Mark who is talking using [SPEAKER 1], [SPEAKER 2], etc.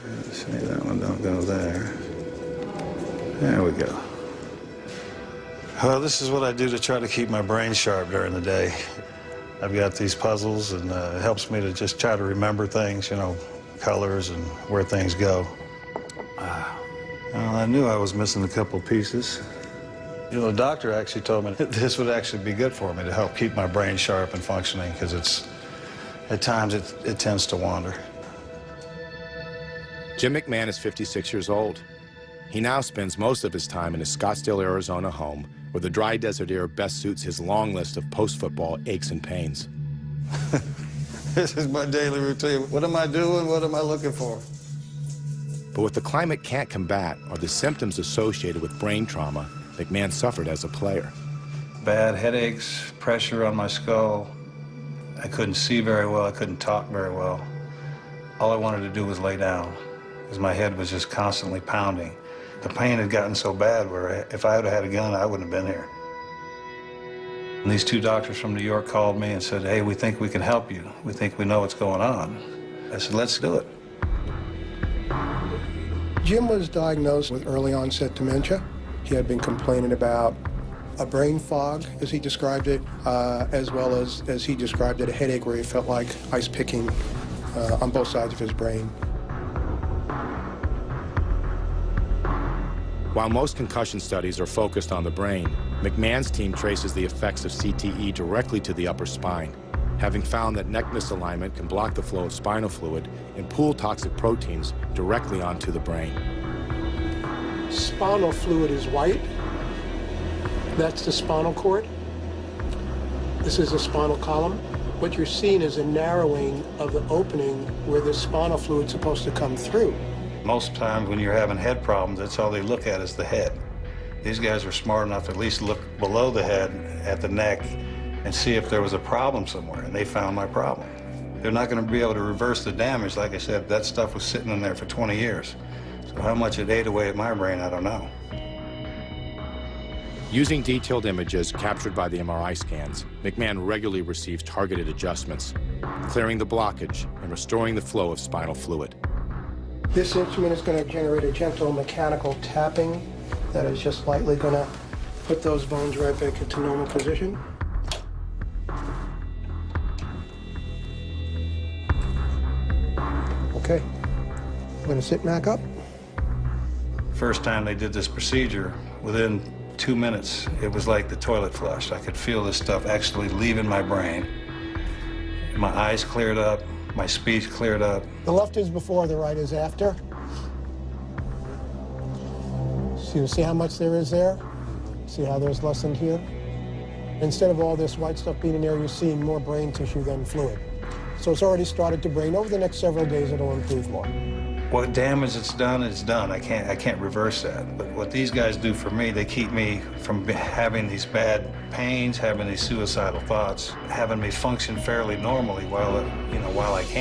[SPEAKER 1] Let's see, that one don't go there. There we go. Well, this is what I do to try to keep my brain sharp during the day. I've got these puzzles, and it helps me to just try to remember things, you know, colors and where things go. Well, I knew I was missing a couple pieces. You know, the doctor actually told me that this would actually be good for me to help keep my brain sharp and functioning, because at times it tends to wander.
[SPEAKER 2] Jim McMahon is 56 years old. He now spends most of his time in his Scottsdale, Arizona home, where the dry desert air best suits his long list of post-football aches and pains.
[SPEAKER 1] This is my daily routine. What am I doing? What am I looking for?
[SPEAKER 2] But what the climate can't combat are the symptoms associated with brain trauma McMahon suffered as a player.
[SPEAKER 1] Bad headaches, pressure on my skull. I couldn't see very well. I couldn't talk very well. All I wanted to do was lay down, because my head was just constantly pounding. The pain had gotten so bad where if I would have had a gun, I wouldn't have been here. And these two doctors from New York called me and said, "Hey, we think we can help you. We think we know what's going on." I said, "Let's do it."
[SPEAKER 3] Jim was diagnosed with early onset dementia. He had been complaining about a brain fog, as he described it, as well as he described it, a headache where he felt like ice picking on both sides of his brain.
[SPEAKER 2] While most concussion studies are focused on the brain, McMahon's team traces the effects of CTE directly to the upper spine, having found that neck misalignment can block the flow of spinal fluid and pool toxic proteins directly onto the brain.
[SPEAKER 3] Spinal fluid is white. That's the spinal cord. This is the spinal column. What you're seeing is a narrowing of the opening where the spinal fluid is supposed to come through.
[SPEAKER 1] Most times when you're having head problems, that's all they look at is the head. These guys were smart enough to at least look below the head at the neck and see if there was a problem somewhere, and they found my problem. They're not going to be able to reverse the damage. Like I said, that stuff was sitting in there for 20 years. So how much it ate away at my brain, I don't know.
[SPEAKER 2] Using detailed images captured by the MRI scans, McMahon regularly receives targeted adjustments, clearing the blockage and restoring the flow of spinal fluid.
[SPEAKER 3] This instrument is going to generate a gentle mechanical tapping that is just lightly going to put those bones right back into normal position. Okay, I'm going to sit back up.
[SPEAKER 1] First time they did this procedure, within 2 minutes, it was like the toilet flushed. I could feel this stuff actually leaving my brain. My eyes cleared up, my speech cleared up.
[SPEAKER 3] The left is before, the right is after. So you see how much there is there? See how there's less in here? Instead of all this white stuff being in there, you're seeing more brain tissue than fluid. So it's already started to brain. Over the next several days, it'll improve more.
[SPEAKER 1] What damage it's done, it's done. I can't reverse that. But what these guys do for me, they keep me from having these bad pains, having these suicidal thoughts, having me function fairly normally while I can.